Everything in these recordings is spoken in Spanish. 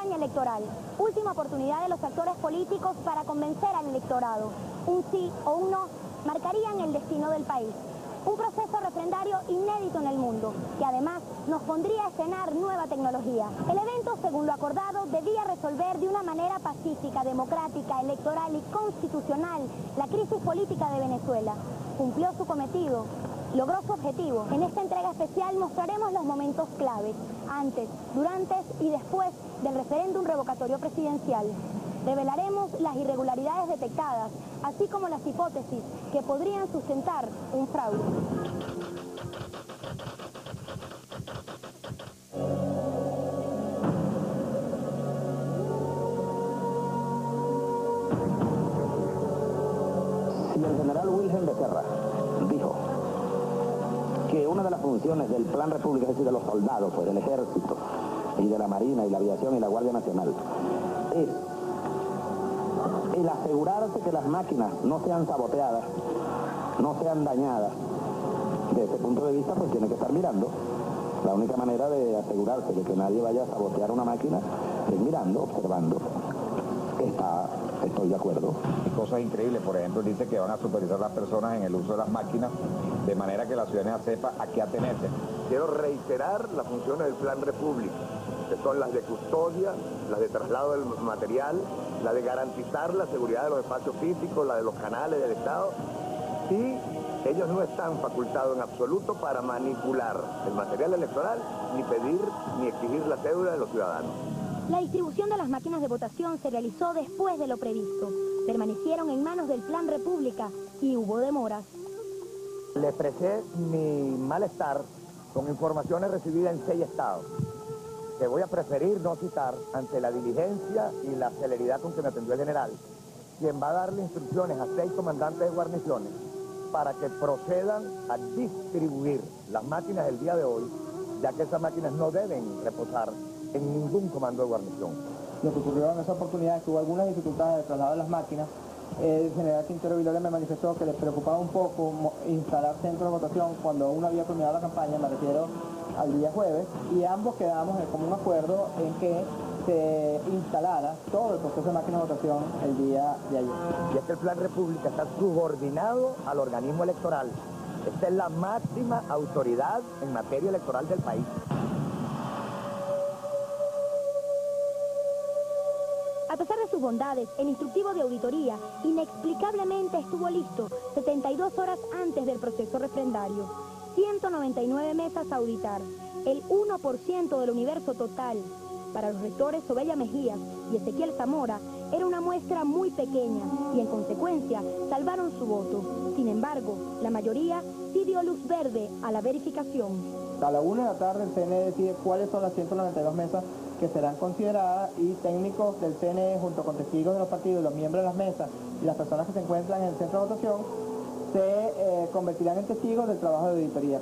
campaña electoral, última oportunidad de los actores políticos para convencer al electorado. Un sí o un no marcarían el destino del país. Un proceso referendario inédito en el mundo, que además nos pondría a escenar nueva tecnología. El evento, según lo acordado, debía resolver de una manera pacífica, democrática, electoral y constitucional la crisis política de Venezuela. Cumplió su cometido, logró su objetivo. En esta entrega especial mostraremos los momentos claves, antes, durante y después del referéndum revocatorio presidencial. Revelaremos las irregularidades detectadas, así como las hipótesis que podrían sustentar un fraude. Si el general Wilhelm Becerra dijo que una de las funciones del Plan República, es decir, de los soldados, pues del Ejército y de la Marina y la Aviación y la Guardia Nacional, es el asegurarse que las máquinas no sean saboteadas, no sean dañadas. De ese punto de vista, pues tiene que estar mirando. La única manera de asegurarse de que nadie vaya a sabotear una máquina es mirando, observando. Estoy de acuerdo. Cosas increíbles, por ejemplo, dice que van a supervisar a las personas en el uso de las máquinas, de manera que la ciudadanía sepa a qué atenerse. Quiero reiterar las funciones del Plan República, que son las de custodia, las de traslado del material, la de garantizar la seguridad de los espacios físicos, la de los canales del Estado, y ellos no están facultados en absoluto para manipular el material electoral, ni pedir ni exigir la cédula de los ciudadanos. La distribución de las máquinas de votación se realizó después de lo previsto. Permanecieron en manos del Plan República y hubo demoras. Le expresé mi malestar con informaciones recibidas en 6 estados, que voy a preferir no citar ante la diligencia y la celeridad con que me atendió el general, quien va a darle instrucciones a 6 comandantes de guarniciones para que procedan a distribuir las máquinas del día de hoy, ya que esas máquinas no deben reposar en ningún comando de guarnición. Lo que ocurrió en esa oportunidad es que hubo algunas dificultades de traslado de las máquinas. El general Quintero Viloria me manifestó que les preocupaba un poco instalar centros de votación cuando uno había culminado la campaña, me refiero al día jueves, y ambos quedamos en común acuerdo en que se instalara todo el proceso de máquinas de votación el día de ayer. Y es que el Plan República está subordinado al organismo electoral. Esta es la máxima autoridad en materia electoral del país. A pesar de sus bondades, el instructivo de auditoría inexplicablemente estuvo listo 72 horas antes del proceso referendario. 199 mesas a auditar, el 1% del universo total. Para los rectores Sobella Mejías y Ezequiel Zamora era una muestra muy pequeña y en consecuencia salvaron su voto. Sin embargo, la mayoría sí dio luz verde a la verificación. A la 1 de la tarde el CNE decide cuáles son las 192 mesas que serán consideradas y técnicos del CNE junto con testigos de los partidos, los miembros de las mesas y las personas que se encuentran en el centro de votación se convertirán en testigos del trabajo de auditoría.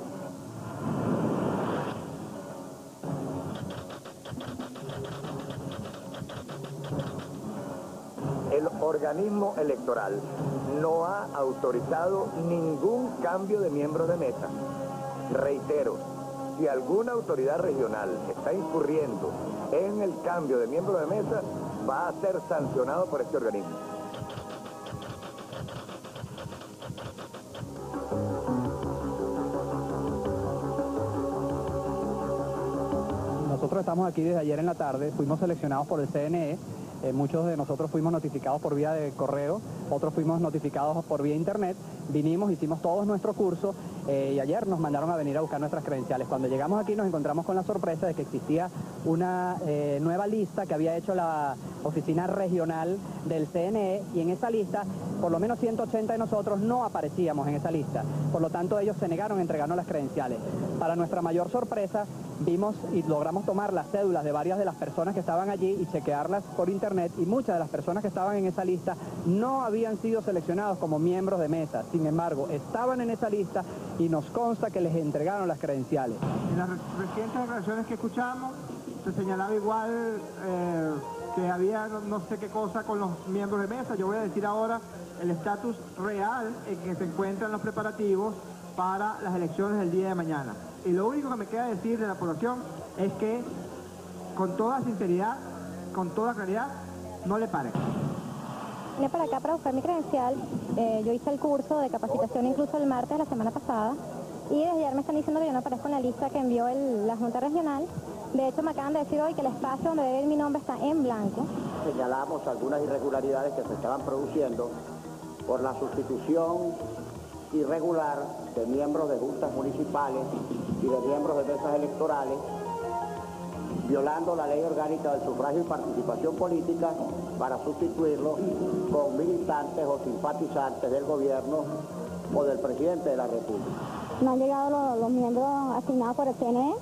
El organismo electoral no ha autorizado ningún cambio de miembros de mesa. Reitero, si alguna autoridad regional está incurriendo en el cambio de miembro de mesa, va a ser sancionado por este organismo. Nosotros estamos aquí desde ayer en la tarde, fuimos seleccionados por el CNE, muchos de nosotros fuimos notificados por vía de correo, otros fuimos notificados por vía internet, vinimos, hicimos todos nuestro curso y ayer nos mandaron a venir a buscar nuestras credenciales. Cuando llegamos aquí nos encontramos con la sorpresa de que existía una nueva lista que había hecho la oficina regional del CNE y en esa lista por lo menos 180 de nosotros no aparecíamos en esa lista. Por lo tanto ellos se negaron a entregarnos las credenciales. Para nuestra mayor sorpresa vimos y logramos tomar las cédulas de varias de las personas que estaban allí y chequearlas por internet y muchas de las personas que estaban en esa lista no habían sido seleccionados como miembros de mesa. Sin embargo, estaban en esa lista y nos consta que les entregaron las credenciales. En las recientes declaraciones que escuchamos se señalaba igual que había no sé qué cosa con los miembros de mesa. Yo voy a decir ahora el estatus real en que se encuentran los preparativos para las elecciones del día de mañana. Y lo único que me queda decir de la población es que, con toda sinceridad, con toda claridad, no le paren. Vine para acá para buscar mi credencial. Yo hice el curso de capacitación incluso el martes de la semana pasada. Y desde ayer me están diciendo que yo no aparezco en la lista que envió la Junta Regional. De hecho, me acaban de decir hoy que el espacio donde debe ir mi nombre está en blanco. Señalamos algunas irregularidades que se estaban produciendo por la sustitución irregular de miembros de juntas municipales y de miembros de mesas electorales, violando la ley orgánica del sufragio y participación política para sustituirlos con militantes o simpatizantes del gobierno o del presidente de la República. No han llegado los miembros asignados por el CNE.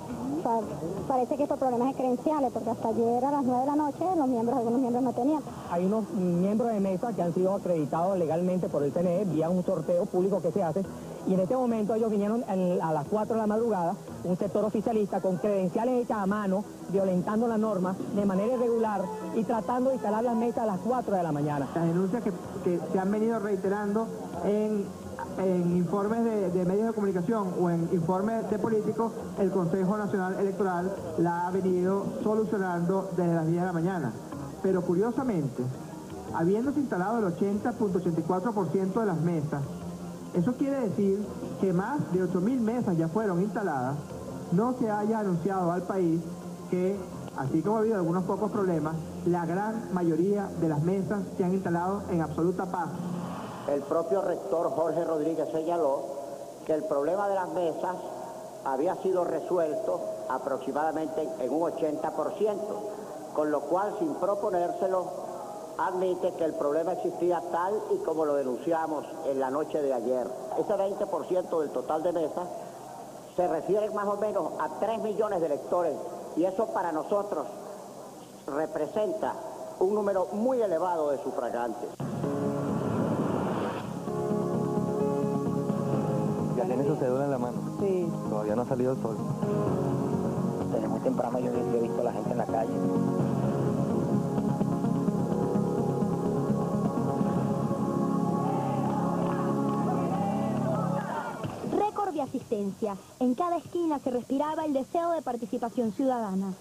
Parece que por problemas de credenciales, porque hasta ayer a las 9 de la noche algunos miembros no tenían. Hay unos miembros de mesa que han sido acreditados legalmente por el CNE vía un sorteo público que se hace, y en este momento ellos vinieron a las 4 de la madrugada, un sector oficialista con credenciales hechas a mano, violentando la norma de manera irregular y tratando de instalar las mesas a las 4 de la mañana. Las denuncias que se han venido reiterando en informes de medios de comunicación o en informes de políticos, el Consejo Nacional Electoral la ha venido solucionando desde las 10 de la mañana. Pero curiosamente, habiéndose instalado el 80.84% de las mesas, eso quiere decir que más de 8.000 mesas ya fueron instaladas, no se haya anunciado al país que, así como ha habido algunos pocos problemas, la gran mayoría de las mesas se han instalado en absoluta paz. El propio rector Jorge Rodríguez señaló que el problema de las mesas había sido resuelto aproximadamente en un 80%, con lo cual, sin proponérselo, admite que el problema existía tal y como lo denunciamos en la noche de ayer. Ese 20% del total de mesas se refiere más o menos a 3 millones de electores, y eso para nosotros representa un número muy elevado de sufragantes. ¿Ya tiene su cédula en la mano? Sí. Todavía no ha salido el sol. Desde muy temprano yo he visto a la gente en la calle. Récord de asistencia. En cada esquina se respiraba el deseo de participación ciudadana.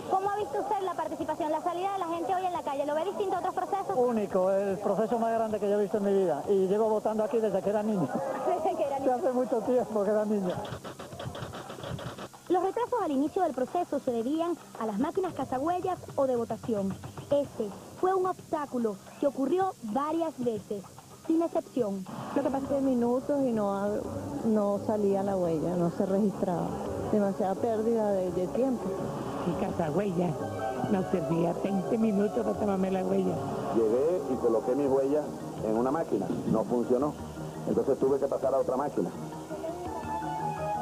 ¿Cómo ha visto usted la participación, la salida de la gente hoy en la calle? ¿Lo ve distinto a otros procesos? Único, el proceso más grande que yo he visto en mi vida. Y llevo votando aquí desde que era niño. Desde que era niño. Hace mucho tiempo que era niño. Los retrasos al inicio del proceso se debían a las máquinas cazahuellas o de votación. Este fue un obstáculo que ocurrió varias veces, sin excepción. Lo que pasé minutos y no salía la huella, no se registraba. Demasiada pérdida de tiempo. Mi cazahuella nos servía 20 minutos para tomarme la huella. Llegué y coloqué mis huellas en una máquina, no funcionó. Entonces tuve que pasar a otra máquina.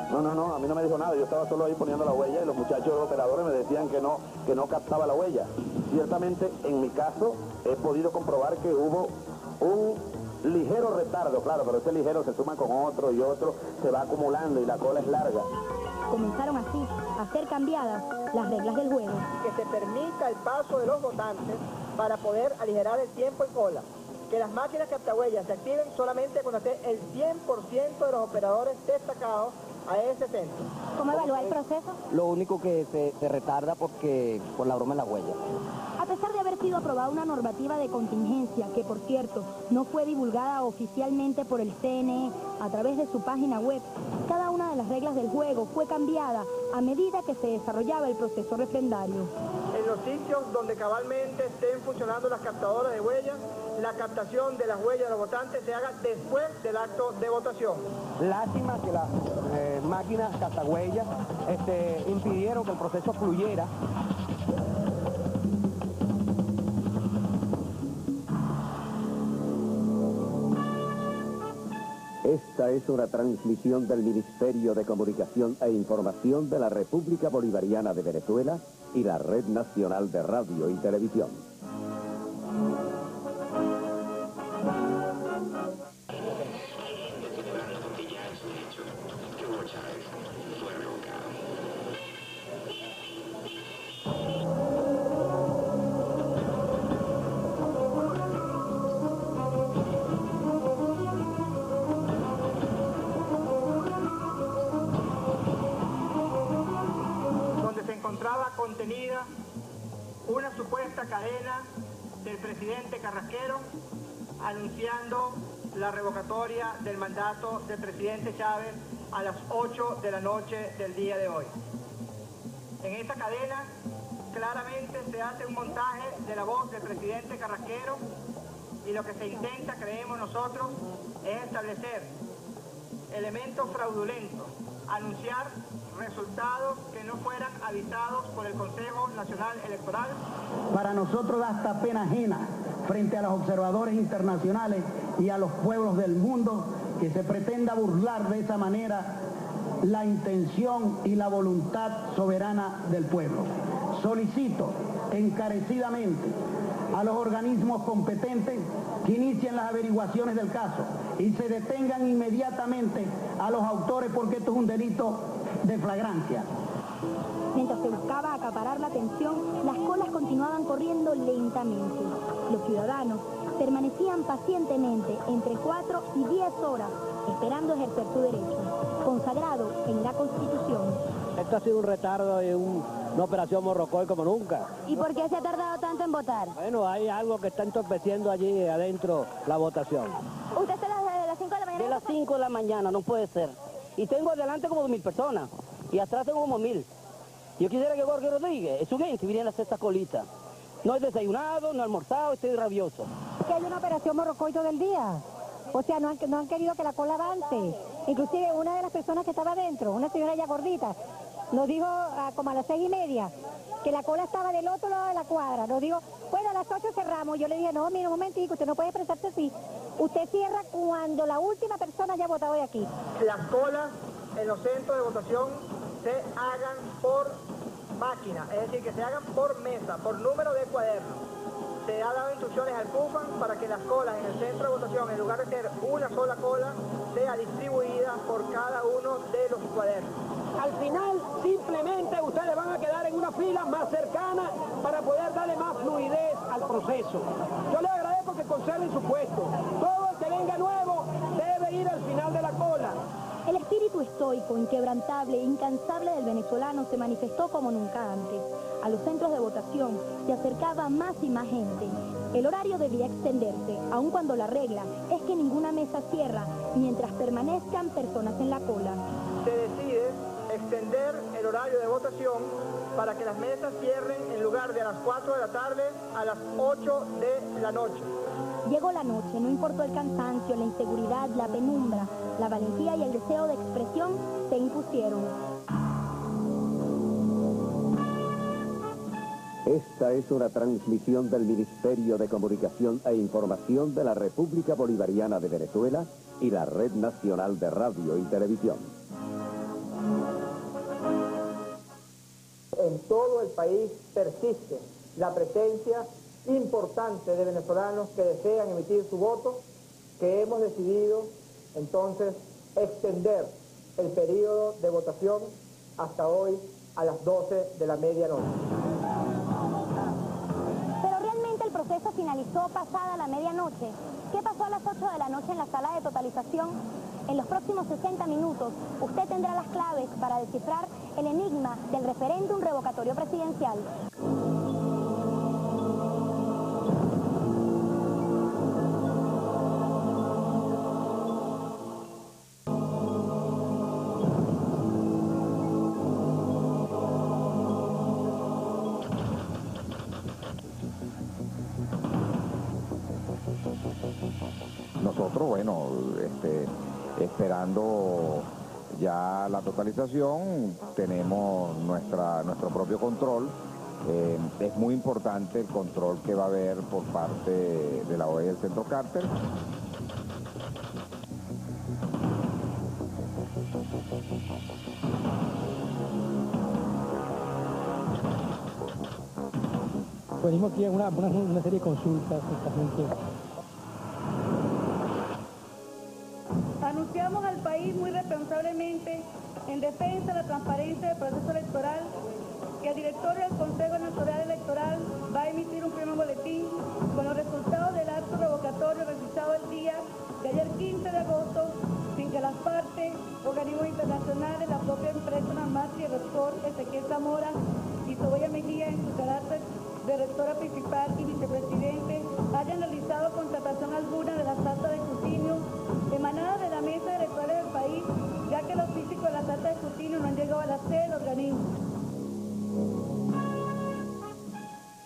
No, a mí no me dijo nada, yo estaba solo ahí poniendo la huella y los muchachos operadores me decían que no captaba la huella. Ciertamente, en mi caso, he podido comprobar que hubo un ligero retardo, claro, pero ese ligero se suma con otro y otro, se va acumulando y la cola es larga. Comenzaron así a ser cambiadas las reglas del juego. Que se permita el paso de los votantes para poder aligerar el tiempo en cola. Que las máquinas captahuellas se activen solamente cuando esté el 100% de los operadores destacados a ese centro. ¿Cómo evalúa el proceso? Lo único que se retarda por la broma en la huella. A pesar de haber sido aprobada una normativa de contingencia, que por cierto no fue divulgada oficialmente por el CNE a través de su página web, cada una de las reglas del juego fue cambiada a medida que se desarrollaba el proceso referendario. En los sitios donde cabalmente estén funcionando las captadoras de huellas, la captación de las huellas de los votantes se haga después del acto de votación. Lástima que las máquinas cazahuellas impidieron que el proceso fluyera. Esta es una transmisión del Ministerio de Comunicación e Información de la República Bolivariana de Venezuela y la Red Nacional de Radio y Televisión. estaba contenida una supuesta cadena del presidente Carrasquero anunciando la revocatoria del mandato del presidente Chávez a las 8 de la noche del día de hoy. En esta cadena claramente se hace un montaje de la voz del presidente Carrasquero y lo que se intenta, creemos nosotros, es establecer elementos fraudulentos, anunciar resultados que no fueran avisados por el Consejo Nacional Electoral. Para nosotros da hasta pena ajena frente a los observadores internacionales y a los pueblos del mundo que se pretenda burlar de esa manera la intención y la voluntad soberana del pueblo. Solicito encarecidamente a los organismos competentes que inicien las averiguaciones del caso y se detengan inmediatamente a los autores porque esto es un delito de flagrancia. Mientras se buscaba acaparar la atención, las colas continuaban corriendo lentamente. Los ciudadanos permanecían pacientemente entre 4 y 10 horas esperando ejercer su derecho, consagrado en la Constitución. Esto ha sido un retardo y una operación Morrocoy como nunca. ¿Y por qué se ha tardado tanto en votar? Bueno, hay algo que está entorpeciendo allí adentro la votación. ¿Usted está desde las 5 de la mañana? De las 5 de la mañana, no puede ser. Y tengo adelante como 2.000 personas y atrás tengo como 1.000. Yo quisiera que Jorge Rodríguez, es su gente, viniera a hacer esta colita. No he desayunado, no he almorzado, estoy rabioso. Que hay una operación Morrocoy todo el día. O sea, no han querido que la cola avance. Inclusive una de las personas que estaba adentro, una señora ya gordita, nos dijo como a las 6:30 que la cola estaba del otro lado de la cuadra. Nos dijo, bueno, a las 8 cerramos. Yo le dije, no, mire, un momentico, usted no puede expresarse así. Usted cierra cuando la última persona haya votado de aquí. Las colas en los centros de votación se hagan por máquina, es decir, que se hagan por mesa, por número de cuadernos. Se ha dado instrucciones al CUFAN para que las colas en el centro de votación, en lugar de ser una sola cola, sea distribuida por cada uno de los cuadernos. Al final, simplemente ustedes van a quedar en una fila más cercana para poder darle más fluidez al proceso. Yo les agradezco que conserven su puesto. Todo el que venga nuevo debe ir al final de la cola. El espíritu estoico, inquebrantable e incansable del venezolano se manifestó como nunca antes. A los centros de votación se acercaba más y más gente. El horario debía extenderse, aun cuando la regla es que ninguna mesa cierra mientras permanezcan personas en la cola. Se decide extender el horario de votación para que las mesas cierren en lugar de a las 4 de la tarde a las 8 de la noche. Llegó la noche, no importó el cansancio, la inseguridad, la penumbra, la valentía y el deseo de expresión se impusieron. Esta es una transmisión del Ministerio de Comunicación e Información de la República Bolivariana de Venezuela y la Red Nacional de Radio y Televisión. En todo el país persiste la presencia importante de venezolanos que desean emitir su voto, que hemos decidido entonces extender el periodo de votación hasta hoy a las 12 de la medianoche. Pero realmente el proceso finalizó pasada la medianoche. ¿Qué pasó a las 8 de la noche en la sala de totalización? En los próximos 60 minutos, usted tendrá las claves para descifrar el enigma del referéndum revocatorio presidencial. Nosotros, bueno, esperando ya la totalización, tenemos nuestro propio control. Es muy importante el control que va a haber por parte de la OEA y del Centro Carter. Venimos aquí a una serie de consultas. Anunciamos al país muy responsablemente, en defensa de la transparencia del proceso electoral, que el directorio del Consejo Nacional Electoral va a emitir un primer boletín con los resultados del acto revocatorio realizado el día de ayer 15 de agosto, sin que las partes, organismos internacionales, la propia empresa Namasi y el doctor Ezequiel Zamora y Soboya Mejía, en su carácter de rectora principal y vicepresidente, hayan realizado contratación alguna de las actas de escrutinio emanadas de la mesa de electorales del país, ya que los físicos de las actas de escrutinio no han llegado a la sede del organismo.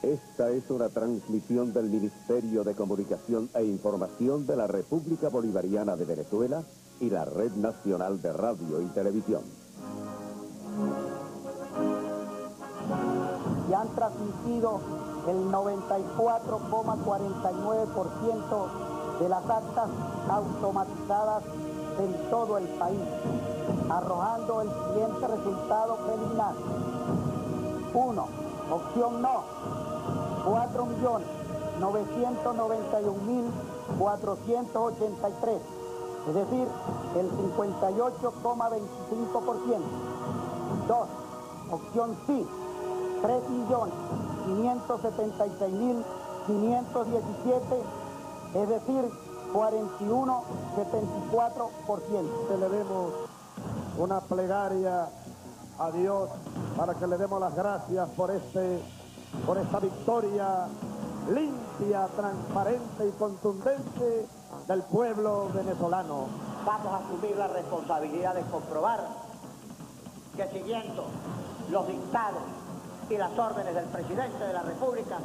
Esta es una transmisión del Ministerio de Comunicación e Información de la República Bolivariana de Venezuela y la Red Nacional de Radio y Televisión. Y han transmitido el 94,49% de las actas automatizadas en todo el país, arrojando el siguiente resultado preliminar. 1. Opción no, 4.991.483, es decir, el 58,25%. 2. Opción sí, 3.576.517, es decir, 41,74%. Le demos una plegaria a Dios para que le demos las gracias por esta victoria limpia, transparente y contundente del pueblo venezolano. Vamos a asumir la responsabilidad de comprobar que siguiendo los dictados y las órdenes del presidente de la República,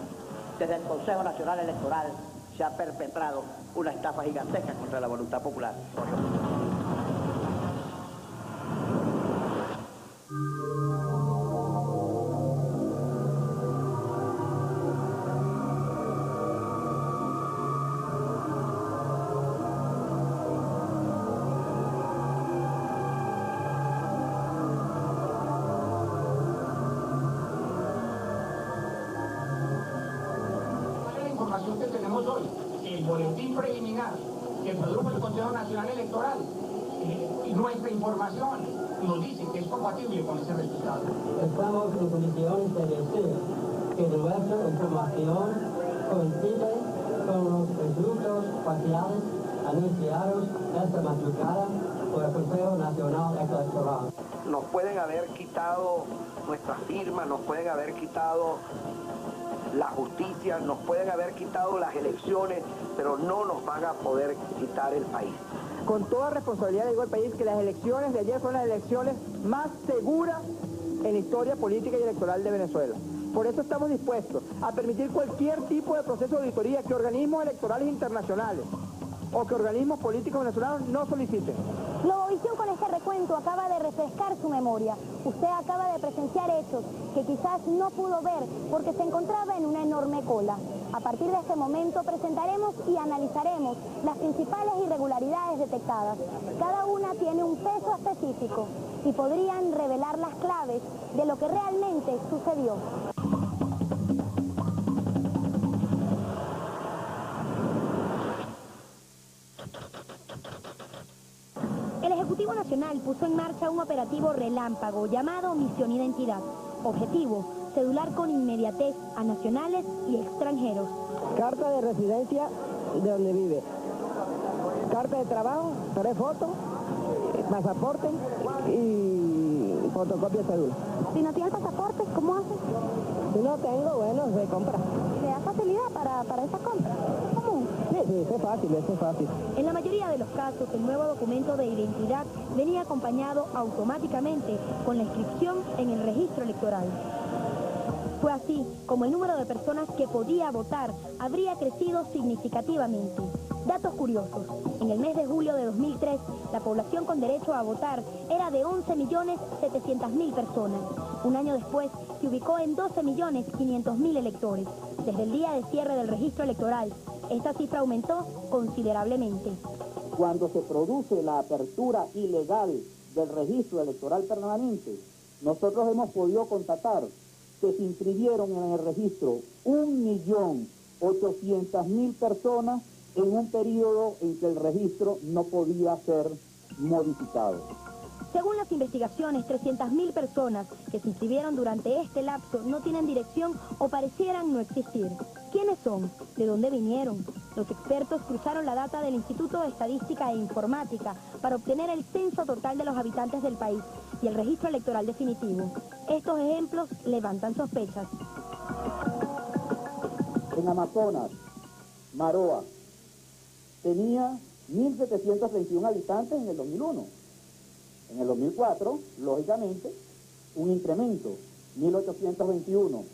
desde el Consejo Nacional Electoral se ha perpetrado una estafa gigantesca contra la voluntad popular. Que tenemos hoy, el boletín preliminar que produjo el Consejo Nacional Electoral, nuestra información nos dice que es compatible con ese resultado. Estamos en condiciones de decir que nuestra información coincide con los resultados parciales anunciados esta madrugada por el Consejo Nacional Electoral. Nos pueden haber quitado nuestra firma, nos pueden haber quitado la justicia, nos pueden haber quitado las elecciones, pero no nos van a poder quitar el país. Con toda responsabilidad digo al país que las elecciones de ayer fueron las elecciones más seguras en la historia política y electoral de Venezuela. Por eso estamos dispuestos a permitir cualquier tipo de proceso de auditoría que organismos electorales internacionales o que organismos políticos venezolanos no soliciten. Globovisión con este recuento acaba de refrescar su memoria. Usted acaba de presenciar hechos que quizás no pudo ver porque se encontraba en una enorme cola. A partir de este momento presentaremos y analizaremos las principales irregularidades detectadas. Cada una tiene un peso específico y podrían revelar las claves de lo que realmente sucedió. El Ejecutivo Nacional puso en marcha un operativo relámpago llamado Misión Identidad. Objetivo, cedular con inmediatez a nacionales y extranjeros. Carta de residencia de donde vive. Carta de trabajo, 3 fotos, pasaporte y fotocopia de cédula. Si no tienes pasaporte, ¿cómo haces? Si no tengo, bueno, se compra. ¿Te da facilidad para esa compra? ¿Cómo? Sí, eso es fácil. En la mayoría de los casos, el nuevo documento de identidad venía acompañado automáticamente con la inscripción en el registro electoral. Fue así como el número de personas que podía votar habría crecido significativamente. Datos curiosos. En el mes de julio de 2003, la población con derecho a votar era de 11.700.000 personas. Un año después, se ubicó en 12.500.000 electores. Desde el día de cierre del registro electoral, esta cifra aumentó considerablemente. Cuando se produce la apertura ilegal del registro electoral permanente, nosotros hemos podido constatar que se inscribieron en el registro 1.800.000 personas en un periodo en que el registro no podía ser modificado. Según las investigaciones, 300.000 personas que se inscribieron durante este lapso no tienen dirección o parecieran no existir. ¿Quiénes son? ¿De dónde vinieron? Los expertos cruzaron la data del Instituto de Estadística e Informática para obtener el censo total de los habitantes del país y el registro electoral definitivo. Estos ejemplos levantan sospechas. En Amazonas, Maroa tenía 1.731 habitantes en el 2001. En el 2004, lógicamente, un incremento, 1.821.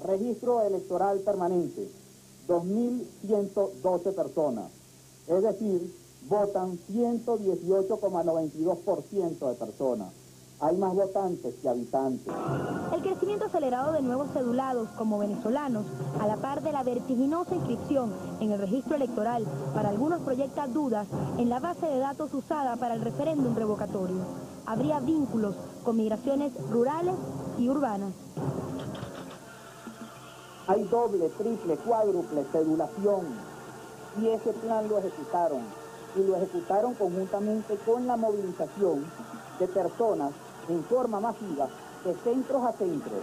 Registro electoral permanente, 2.112 personas. Es decir, votan 118,92% de personas. Hay más votantes que habitantes. El crecimiento acelerado de nuevos cedulados como venezolanos, a la par de la vertiginosa inscripción en el registro electoral, para algunos proyecta dudas en la base de datos usada para el referéndum revocatorio. Habría vínculos con migraciones rurales y urbanas. Hay doble, triple, cuádruple cedulación y ese plan lo ejecutaron. Y lo ejecutaron conjuntamente con la movilización de personas en forma masiva de centros a centros.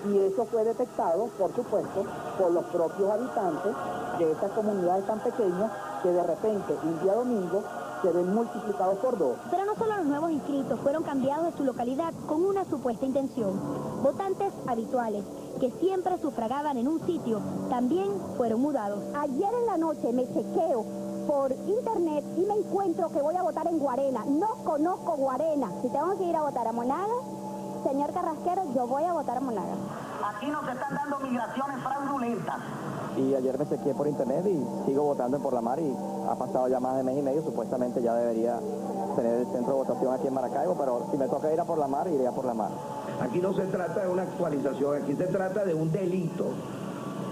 Y eso fue detectado, por supuesto, por los propios habitantes de estas comunidades tan pequeñas que de repente, un día domingo, se ven multiplicados por 2. Pero no solo los nuevos inscritos fueron cambiados de su localidad con una supuesta intención. Votantes habituales, que siempre sufragaban en un sitio, también fueron mudados. Ayer en la noche me chequeo por internet y me encuentro que voy a votar en Guarena. No conozco Guarena. Si tengo que ir a votar a Monagas, señor Carrasquero, yo voy a votar a Monagas. Aquí nos están dando migraciones fraudulentas. Y ayer me chequeé por internet y sigo votando en Por la Mar y ha pasado ya más de mes y medio. Supuestamente ya debería tener el centro de votación aquí en Maracaibo, pero si me toca ir a Por la Mar, iré a Por la Mar. Aquí no se trata de una actualización, aquí se trata de un delito,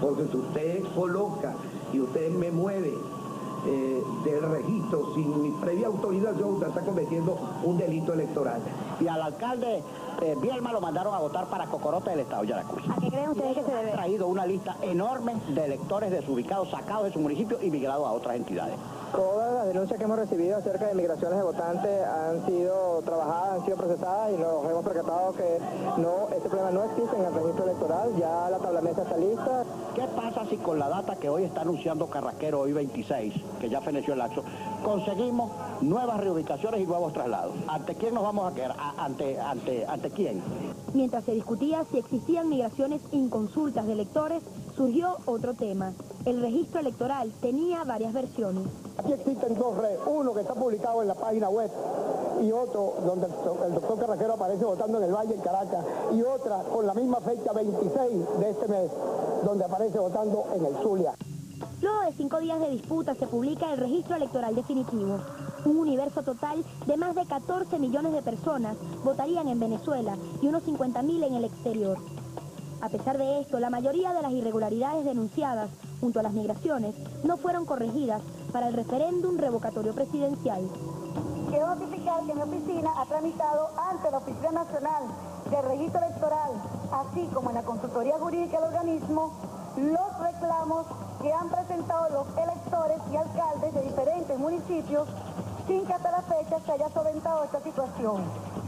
porque si usted coloca y usted me mueve del registro sin mi previa autorización, usted está cometiendo un delito electoral. Y al alcalde Bielma lo mandaron a votar para Cocorote del estado de Yaracuy. ¿A qué creen ustedes que se debe? Ha traído una lista enorme de electores desubicados, sacados de su municipio y migrados a otras entidades. Todas las denuncias que hemos recibido acerca de migraciones de votantes han sido trabajadas, han sido procesadas y nos hemos percatado que no, ese problema no existe en el registro electoral, ya la tablamesa está lista. ¿Qué pasa si con la data que hoy está anunciando Carrasquero, hoy 26, que ya feneció el laxo, conseguimos nuevas reubicaciones y nuevos traslados? ¿Ante quién nos vamos a quedar? ¿Ante quién? Mientras se discutía si existían migraciones inconsultas de electores, surgió otro tema. El registro electoral tenía varias versiones. Aquí existen dos redes, uno que está publicado en la página web y otro donde el doctor Carrasquero aparece votando en el Valle, en Caracas, y otra con la misma fecha 26 de este mes, donde aparece votando en el Zulia. Luego de 5 días de disputa se publica el registro electoral definitivo. Un universo total de más de 14 millones de personas votarían en Venezuela y unos 50.000 en el exterior. A pesar de esto, la mayoría de las irregularidades denunciadas, junto a las migraciones, no fueron corregidas para el referéndum revocatorio presidencial. Quiero notificar que mi oficina ha tramitado ante la Oficina Nacional de Registro Electoral, así como en la consultoría jurídica del organismo, los reclamos que han presentado los electores y alcaldes de diferentes municipios sin que hasta la fecha se haya solventado esta situación.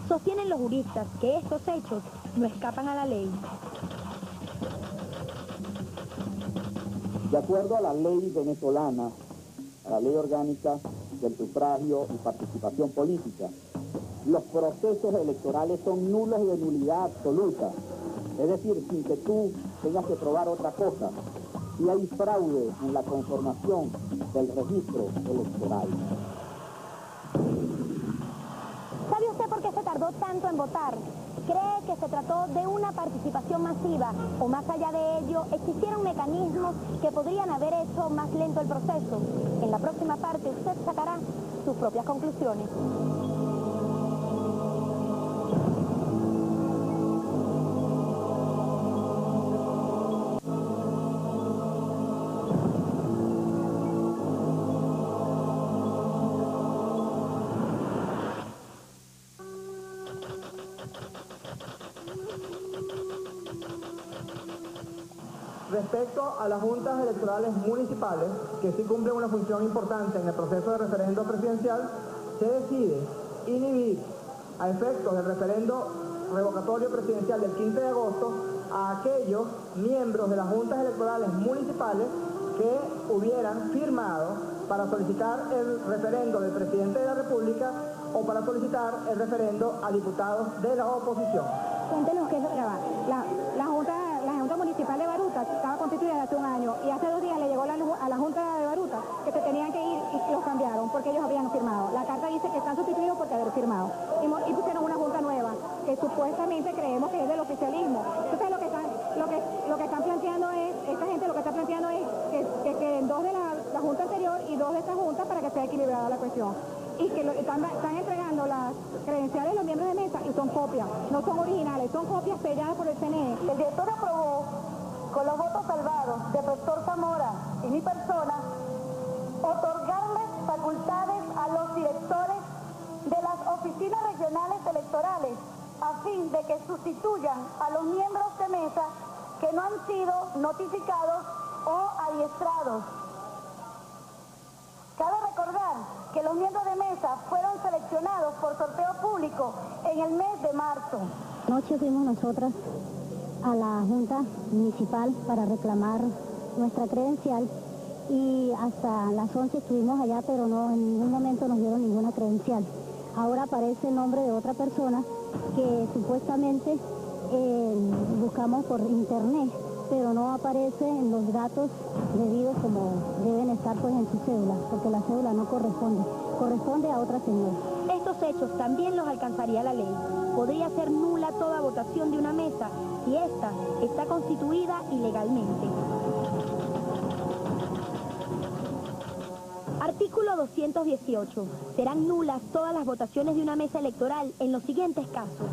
Sostienen los juristas que estos hechos no escapan a la ley. De acuerdo a la ley venezolana, a la ley orgánica del sufragio y participación política, los procesos electorales son nulos y de nulidad absoluta. Es decir, sin que tú tengas que probar otra cosa. Si hay fraude en la conformación del registro electoral. ¿Sabe usted por qué se tardó tanto en votar? ¿Cree que se trató de una participación masiva o más allá de ello existieron mecanismos que podrían haber hecho más lento el proceso? En la próxima parte usted sacará sus propias conclusiones. Respecto a las juntas electorales municipales, que sí cumplen una función importante en el proceso de referendo presidencial, se decide inhibir a efectos del referendo revocatorio presidencial del 15 de agosto a aquellos miembros de las juntas electorales municipales que hubieran firmado para solicitar el referendo del presidente de la República o para solicitar el referendo a diputados de la oposición. Cuente lo que es la Junta Municipal de Baruta estaba constituida desde hace un año y hace 2 días le llegó a la Junta de Baruta que se tenían que ir y los cambiaron porque ellos habían firmado. La carta dice que están sustituidos porque haber firmado y pusieron una junta nueva que supuestamente creemos que es del oficialismo. Entonces lo que están planteando es, esta gente lo que está planteando es que queden 2 de la junta anterior y 2 de esta junta para que sea equilibrada la cuestión. Y que están entregando las credenciales de los miembros de mesa y son copias, no son originales, son copias pegadas por el CNE. El director aprobó, con los votos salvados del rector Zamora y mi persona, otorgarles facultades a los directores de las oficinas regionales electorales a fin de que sustituyan a los miembros de mesa que no han sido notificados o adiestrados. Cabe recordar que los miembros de mesa fueron seleccionados por sorteo público en el mes de marzo. Anoche fuimos nosotras a la Junta Municipal para reclamar nuestra credencial y hasta las 11 estuvimos allá, pero no en ningún momento nos dieron ninguna credencial. Ahora aparece el nombre de otra persona que supuestamente buscamos por internet, pero no aparece en los datos debidos como deben estar pues en su cédula, porque la cédula no corresponde a otra señora. Estos hechos también los alcanzaría la ley. Podría ser nula toda votación de una mesa si ésta está constituida ilegalmente. Artículo 218. Serán nulas todas las votaciones de una mesa electoral en los siguientes casos.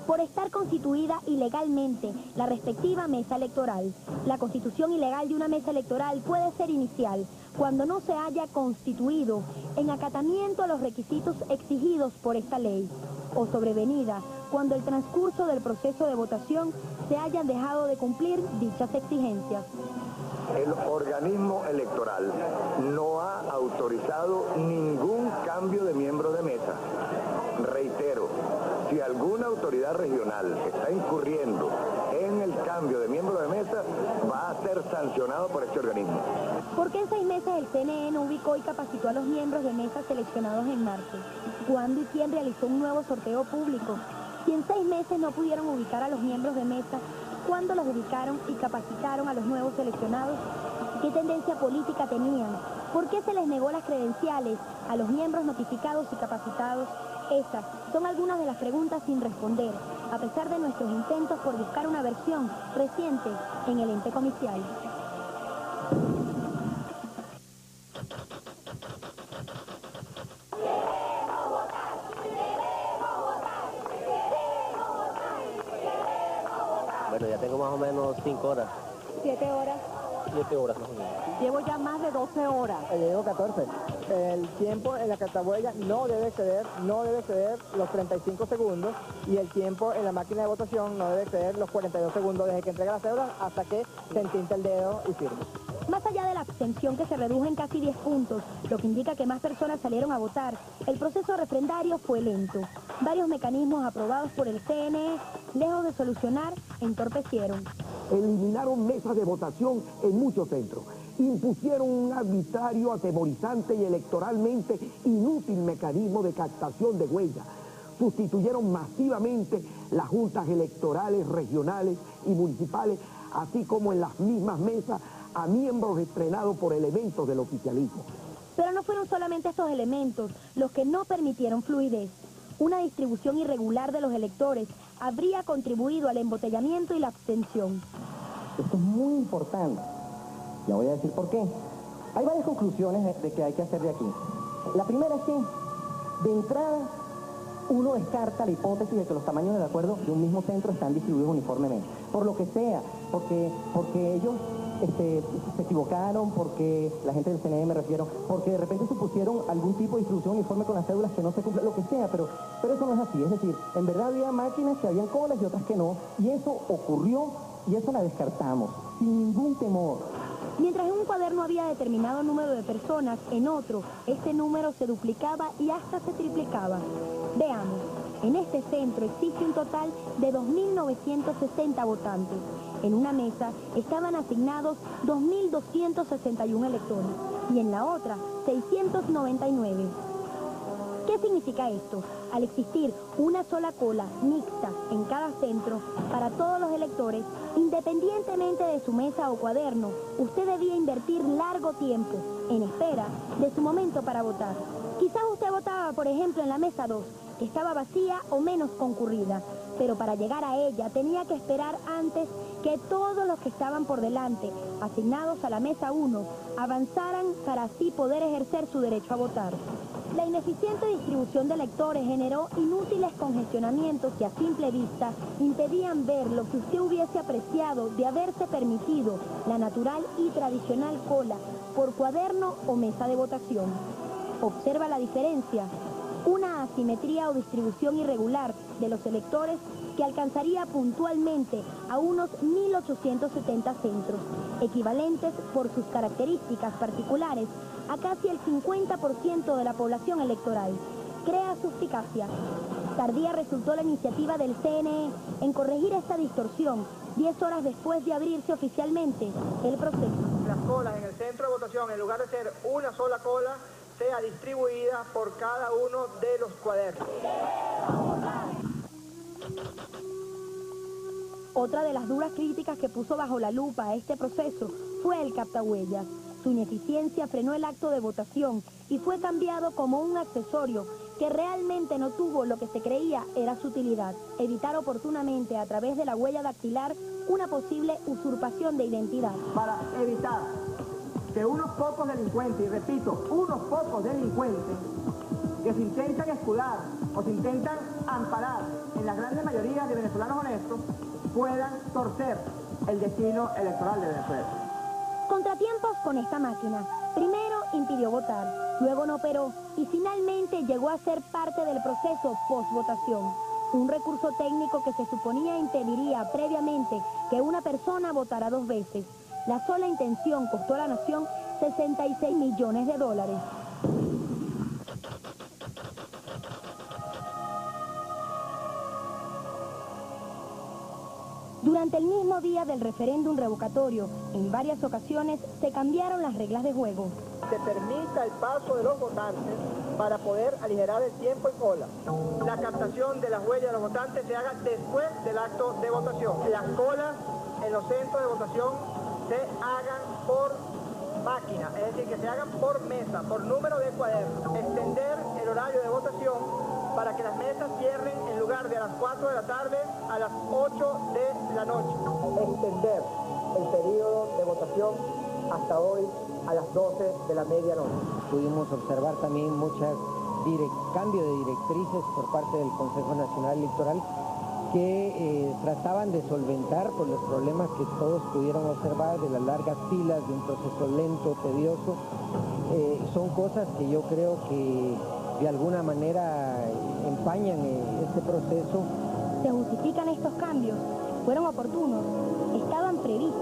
Por estar constituida ilegalmente la respectiva mesa electoral. La constitución ilegal de una mesa electoral puede ser inicial cuando no se haya constituido en acatamiento a los requisitos exigidos por esta ley, o sobrevenida cuando el transcurso del proceso de votación se hayan dejado de cumplir dichas exigencias. El organismo electoral no ha autorizado ningún cambio de miembro de mesa. Reitero, si alguna autoridad regional está incurriendo en el cambio de miembro de mesa, va a ser sancionado por este organismo. ¿Por qué en 6 meses el CNE no ubicó y capacitó a los miembros de mesa seleccionados en marzo? ¿Cuándo y quién realizó un nuevo sorteo público? Si en 6 meses no pudieron ubicar a los miembros de mesa, ¿cuándo los ubicaron y capacitaron a los nuevos seleccionados? ¿Qué tendencia política tenían? ¿Por qué se les negó las credenciales a los miembros notificados y capacitados? Estas son algunas de las preguntas sin responder, a pesar de nuestros intentos por buscar una versión reciente en el ente comicial. Bueno, ya tengo más o menos 5 horas. 7 horas. 7 horas más o menos. Llevo ya más de 12 horas. Llevo 14. El tiempo en la cartahuella no debe exceder los 35 segundos y el tiempo en la máquina de votación no debe exceder los 42 segundos desde que entrega la cédula hasta que se entinta el dedo y firma. Más allá de la abstención que se redujo en casi 10 puntos, lo que indica que más personas salieron a votar, el proceso referendario fue lento. Varios mecanismos aprobados por el CNE, lejos de solucionar, entorpecieron. Eliminaron mesas de votación en muchos centros. Impusieron un arbitrario, atemorizante y electoralmente inútil mecanismo de captación de huellas. Sustituyeron masivamente las juntas electorales regionales y municipales, así como en las mismas mesas a miembros estrenados por elementos del oficialismo. Pero no fueron solamente estos elementos los que no permitieron fluidez. Una distribución irregular de los electores habría contribuido al embotellamiento y la abstención. Esto es muy importante. Ya voy a decir por qué. Hay varias conclusiones de que hay que hacer de aquí. La primera es que, de entrada, uno descarta la hipótesis de que los tamaños del acuerdo de un mismo centro están distribuidos uniformemente. Por lo que sea, porque ellos se equivocaron, porque la gente del CNE me refiero, porque de repente supusieron algún tipo de distribución uniforme con las cédulas que no se cumple, lo que sea, pero eso no es así. Es decir, en verdad había máquinas que habían colas y otras que no, y eso ocurrió y eso la descartamos, sin ningún temor. Mientras en un cuaderno había determinado número de personas, en otro, este número se duplicaba y hasta se triplicaba. Veamos, en este centro existe un total de 2.960 votantes. En una mesa estaban asignados 2.261 electores y en la otra 699. ¿Qué significa esto? Al existir una sola cola mixta en cada centro para todos los electores, independientemente de su mesa o cuaderno, usted debía invertir largo tiempo en espera de su momento para votar. Quizás usted votaba, por ejemplo, en la mesa 2, que estaba vacía o menos concurrida, pero para llegar a ella tenía que esperar antes que todos los que estaban por delante, asignados a la mesa 1, avanzaran para así poder ejercer su derecho a votar. La ineficiente distribución de electores generó inútiles congestionamientos que a simple vista impedían ver lo que usted hubiese apreciado de haberse permitido la natural y tradicional cola por cuaderno o mesa de votación. Observa la diferencia, una asimetría o distribución irregular de los electores que alcanzaría puntualmente a unos 1.870 centros, equivalentes por sus características particulares a casi el 50% de la población electoral. Crea suspicacia. Tardía resultó la iniciativa del CNE en corregir esta distorsión 10 horas después de abrirse oficialmente el proceso. Las colas en el centro de votación, en lugar de ser una sola cola, sea distribuida por cada uno de los cuadernos. Otra de las duras críticas que puso bajo la lupa a este proceso fue el captahuellas. Su ineficiencia frenó el acto de votación y fue cambiado como un accesorio que realmente no tuvo lo que se creía era su utilidad: evitar oportunamente a través de la huella dactilar una posible usurpación de identidad. Para evitar que unos pocos delincuentes, y repito, unos pocos delincuentes, que se intentan escudar o se intentan amparar en la grande mayoría de venezolanos honestos, puedan torcer el destino electoral de Venezuela. Contratiempos con esta máquina. Primero impidió votar, luego no operó y finalmente llegó a ser parte del proceso post-votación. Un recurso técnico que se suponía impediría previamente que una persona votara 2 veces. La sola intención costó a la nación $66 millones. Durante el mismo día del referéndum revocatorio, en varias ocasiones se cambiaron las reglas de juego. Se permita el paso de los votantes para poder aligerar el tiempo en cola. La captación de las huellas de los votantes se haga después del acto de votación. Las colas en los centros de votación se hagan por máquina, es decir, que se hagan por mesa, por número de cuadernos. Extender el horario de votación para que las mesas cierren en lugar de a las 4 de la tarde a las 8 de la noche. Extender el periodo de votación hasta hoy a las 12 de la medianoche. Pudimos observar también muchos cambios de directrices por parte del Consejo Nacional Electoral que trataban de solventar por los problemas que todos pudieron observar de las largas filas, de un proceso lento, tedioso. Son cosas que yo creo que de alguna manera empañan este proceso. ¿Se justifican estos cambios? ¿Fueron oportunos? ¿Estaban previstos?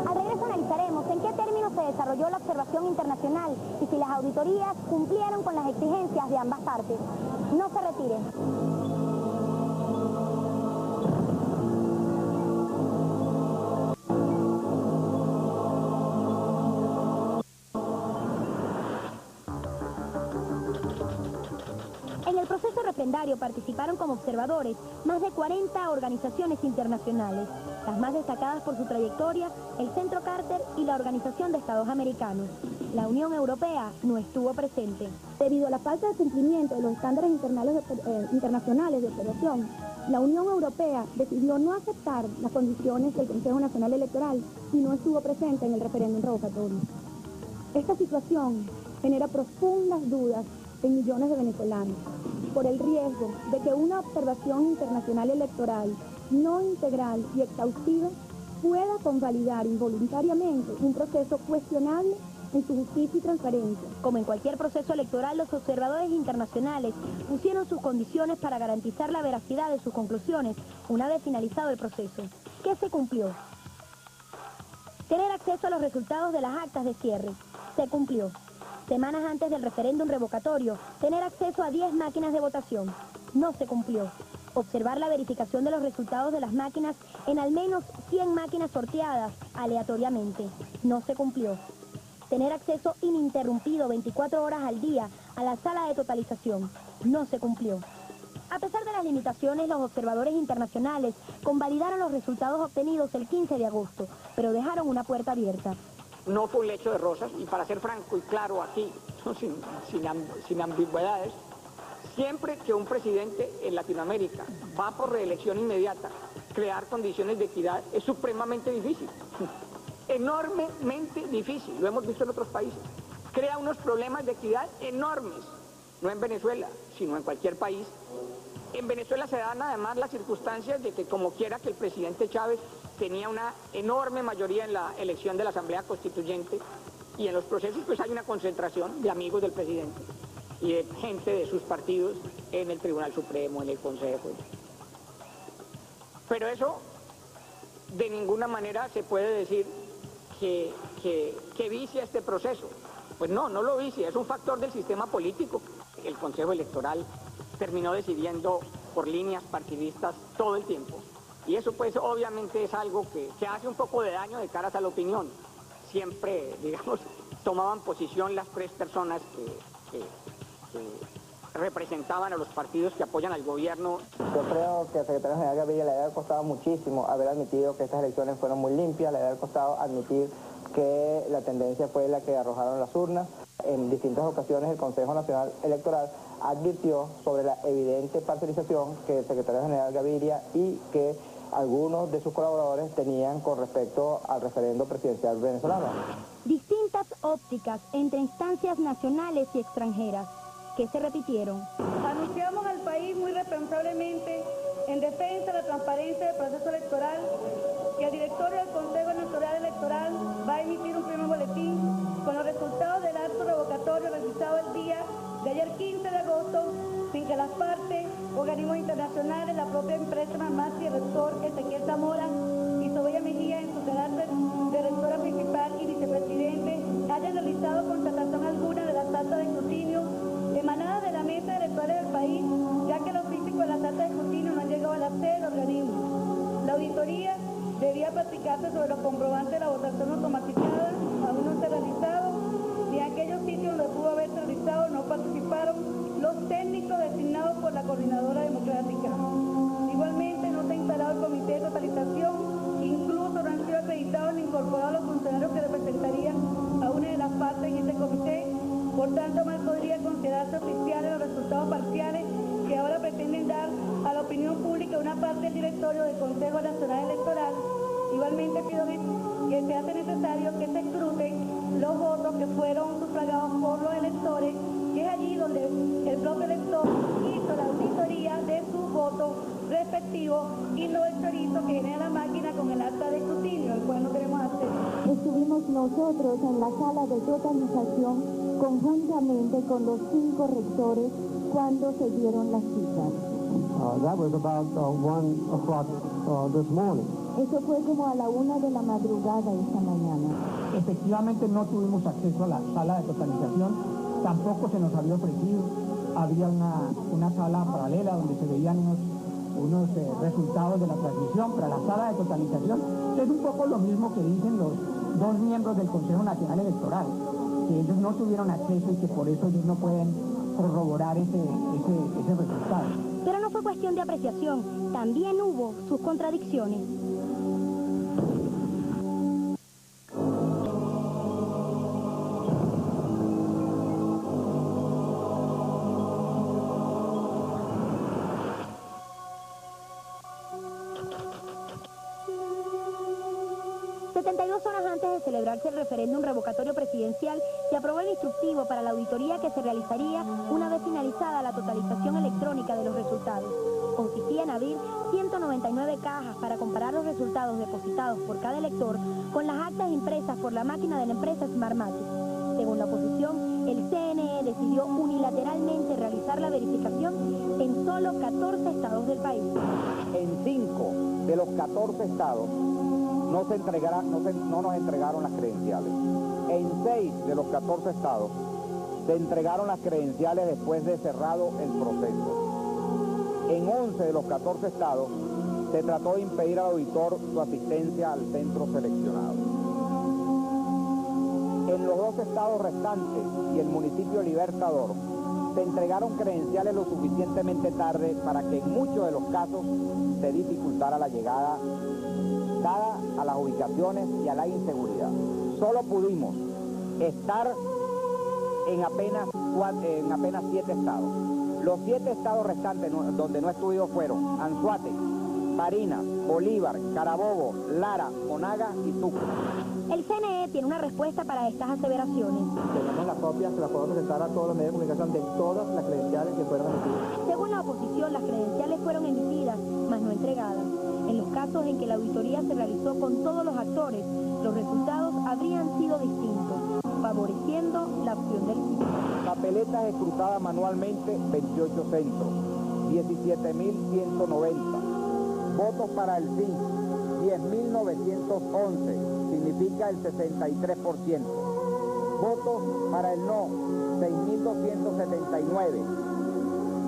Al regreso analizaremos en qué términos se desarrolló la observación internacional y si las auditorías cumplieron con las exigencias de ambas partes. No se retiren. En el proceso referendario participaron como observadores más de 40 organizaciones internacionales, las más destacadas por su trayectoria, el Centro Carter y la Organización de Estados Americanos. La Unión Europea no estuvo presente. Debido a la falta de cumplimiento de los estándares internacionales de observación, la Unión Europea decidió no aceptar las condiciones del Consejo Nacional Electoral y no estuvo presente en el referéndum revocatorio. Esta situación genera profundas dudas en millones de venezolanos por el riesgo de que una observación internacional electoral no integral y exhaustiva pueda convalidar involuntariamente un proceso cuestionable en su justicia y transparencia. Como en cualquier proceso electoral, los observadores internacionales pusieron sus condiciones para garantizar la veracidad de sus conclusiones una vez finalizado el proceso. ¿Qué se cumplió? Tener acceso a los resultados de las actas de cierre. Se cumplió. Semanas antes del referéndum revocatorio, tener acceso a 10 máquinas de votación. No se cumplió. Observar la verificación de los resultados de las máquinas en al menos 100 máquinas sorteadas aleatoriamente. No se cumplió. Tener acceso ininterrumpido 24 horas al día a la sala de totalización. No se cumplió. A pesar de las limitaciones, los observadores internacionales convalidaron los resultados obtenidos el 15 de agosto, pero dejaron una puerta abierta. No fue un lecho de rosas, y para ser franco y claro aquí, sin ambigüedades, siempre que un presidente en Latinoamérica va por reelección inmediata, crear condiciones de equidad es supremamente difícil, enormemente difícil, lo hemos visto en otros países. Crea unos problemas de equidad enormes, no en Venezuela, sino en cualquier país. En Venezuela se dan además las circunstancias de que, como quiera que el presidente Chávez tenía una enorme mayoría en la elección de la Asamblea Constituyente, y en los procesos pues hay una concentración de amigos del presidente y de gente de sus partidos en el Tribunal Supremo, en el Consejo. Pero eso de ninguna manera se puede decir que vicia este proceso. Pues no lo vicia, es un factor del sistema político. El Consejo Electoral terminó decidiendo por líneas partidistas todo el tiempo. Y eso pues obviamente es algo que hace un poco de daño de caras a la opinión. Siempre, digamos, tomaban posición las tres personas que representaban a los partidos que apoyan al gobierno. Yo creo que al secretario general Gaviria le había costado muchísimo haber admitido que estas elecciones fueron muy limpias, le había costado admitir que la tendencia fue la que arrojaron las urnas. En distintas ocasiones el Consejo Nacional Electoral advirtió sobre la evidente parcialización que el secretario general Gaviria y que algunos de sus colaboradores tenían con respecto al referendo presidencial venezolano. Distintas ópticas entre instancias nacionales y extranjeras que se repitieron. Anunciamos al país muy responsablemente, en defensa de la transparencia del proceso electoral, que el directorio del Consejo Nacional Electoral va a emitir un primer boletín con los resultados del acto revocatorio realizado el día de ayer 15 de agosto, sin que las partes, organismos internacionales, la propia empresa Marmati, el rector Ezequiel Zamora y Sobeya Mejía en su carácter de rectora principal y vicepresidente hayan realizado constatación alguna de las actas de escrutinio emanadas de la mesa de electores del país, ya que los físicos de las actas de escrutinio no han llegado a la sede del organismo. La auditoría debía practicarse sobre los comprobantes de la votación automatizada, aún no se ha realizado, y en aquellos sitios donde pudo haberse realizado no participaron los técnicos designados por la Coordinadora Democrática. Igualmente no se ha instalado el comité de totalización, incluso no han sido acreditados ni incorporados los funcionarios que representarían a una de las partes en este comité. Por tanto, mal podría considerarse oficiales los resultados parciales que ahora pretenden dar a la opinión pública una parte del directorio del Consejo Nacional Electoral. Igualmente pido que se hace necesario que se escruten los votos que fueron sufragados por los electores, que es allí donde el propio elector hizo la auditoría de sus votos respectivos y no el chorizo que genera la máquina con el acta de escrutinio, el cual no queremos hacer. Estuvimos nosotros en la sala de totalización conjuntamente con los 5 rectores cuando se dieron las citas. That was about 1 o'clock this morning. Eso fue como a la 1 de la madrugada esta mañana. Efectivamente no tuvimos acceso a la sala de totalización, tampoco se nos había ofrecido. Había una sala paralela donde se veían unos resultados de la transmisión, pero la sala de totalización es un poco lo mismo que dicen los 2 miembros del Consejo Nacional Electoral, que ellos no tuvieron acceso y que por eso ellos no pueden corroborar ese resultado. Pero no fue cuestión de apreciación, también hubo sus contradicciones. Antes de celebrarse el referéndum revocatorio presidencial, se aprobó el instructivo para la auditoría que se realizaría una vez finalizada la totalización electrónica de los resultados. Consistía en abrir 199 cajas para comparar los resultados depositados por cada elector con las actas impresas por la máquina de la empresa Smartmatic. Según la oposición, el CNE decidió unilateralmente realizar la verificación en solo 14 estados del país. En 5 de los 14 estados no nos entregaron las credenciales. En 6 de los 14 estados se entregaron las credenciales después de cerrado el proceso. En 11 de los 14 estados se trató de impedir al auditor su asistencia al centro seleccionado. En los 2 estados restantes y el municipio Libertador se entregaron credenciales lo suficientemente tarde para que en muchos de los casos se dificultara la llegada, dada a las ubicaciones y a la inseguridad. Solo pudimos estar en apenas 7 estados. Los 7 estados restantes donde no estuvimos fueron Anzoátegui, Barinas, Bolívar, Carabobo, Lara, Monagas y Sucre. El CNE tiene una respuesta para estas aseveraciones. Tenemos las copias, se las podemos presentar a todos los medios de comunicación de todas las credenciales que fueron emitidas. Según la oposición, las credenciales fueron emitidas, mas no entregadas. En los casos en que la auditoría se realizó con todos los actores, los resultados habrían sido distintos, favoreciendo la opción del sí. Papeletas escrutadas manualmente, 28 centros, 17.190. Votos para el sí, 10.911. Significa el 63%. Votos para el no, 6.279,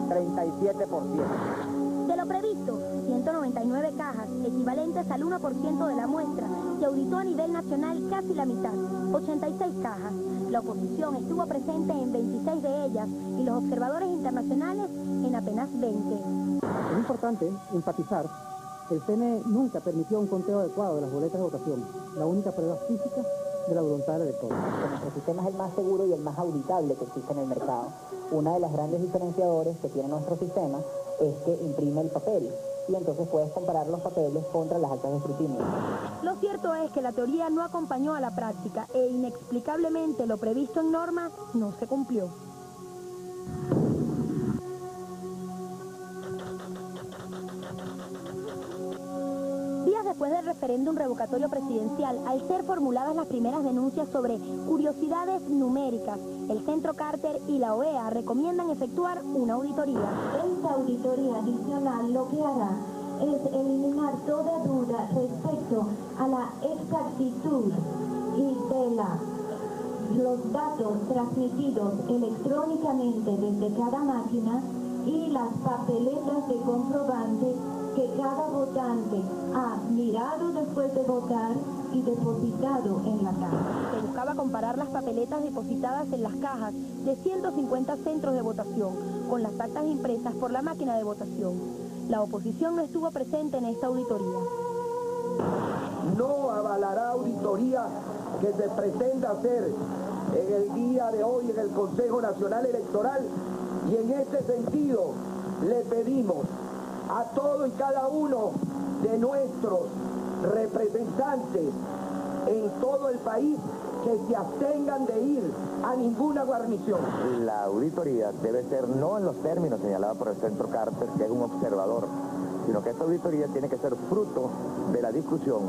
37%. De lo previsto, 199 cajas, equivalentes al 1% de la muestra, se auditó a nivel nacional casi la mitad, 86 cajas. La oposición estuvo presente en 26 de ellas y los observadores internacionales en apenas 20. Es importante enfatizar que el CNE nunca permitió un conteo adecuado de las boletas de votación, la única prueba física de la voluntad del elector. Nuestro sistema es el más seguro y el más auditable que existe en el mercado. Una de las grandes diferenciadores que tiene nuestro sistema es que imprime el papel y entonces puedes comparar los papeles contra las actas de escrutinio. Lo cierto es que la teoría no acompañó a la práctica e inexplicablemente lo previsto en norma no se cumplió. Días después del referéndum revocatorio presidencial, al ser formuladas las primeras denuncias sobre curiosidades numéricas, el Centro Carter y la OEA recomiendan efectuar una auditoría. Esta auditoría adicional lo que hará es eliminar toda duda respecto a la exactitud y de los datos transmitidos electrónicamente desde cada máquina y las papeletas de comprobante que cada votante ha mirado después de votar y depositado en la caja. Se buscaba comparar las papeletas depositadas en las cajas de 150 centros de votación con las actas impresas por la máquina de votación. La oposición no estuvo presente en esta auditoría. No avalará auditoría que se pretenda hacer en el día de hoy en el Consejo Nacional Electoral, y en este sentido le pedimos a todo y cada uno de nuestros representantes en todo el país que se abstengan de ir a ninguna guarnición. La auditoría debe ser no en los términos señalados por el Centro Carter, que es un observador, sino que esta auditoría tiene que ser fruto de la discusión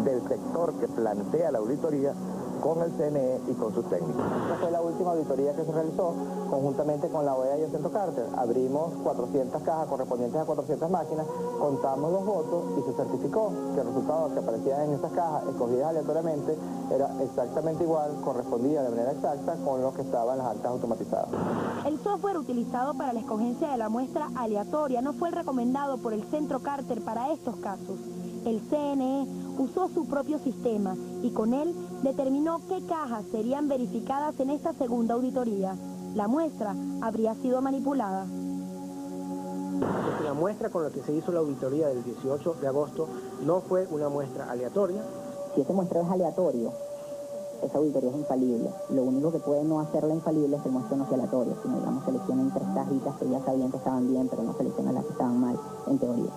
del sector que plantea la auditoría con el CNE y con sus técnicos. Esta fue la última auditoría que se realizó conjuntamente con la OEA y el Centro Carter. Abrimos 400 cajas correspondientes a 400 máquinas, contamos los votos y se certificó que el resultado que aparecía en esas cajas, escogidas aleatoriamente, era exactamente igual, correspondía de manera exacta con lo que estaba en las actas automatizadas. El software utilizado para la escogencia de la muestra aleatoria no fue el recomendado por el Centro Carter para estos casos. El CNE usó su propio sistema y con él determinó qué cajas serían verificadas en esta segunda auditoría. La muestra habría sido manipulada. La muestra con la que se hizo la auditoría del 18 de agosto no fue una muestra aleatoria. Si ese muestreo es aleatorio, esa auditoría es infalible. Lo único que puede no hacerla infalible es que el muestreo no sea aleatorio, sino digamos seleccionen 3 cajitas que ya sabían que estaban bien, pero no seleccionan las que estaban mal, en teoría.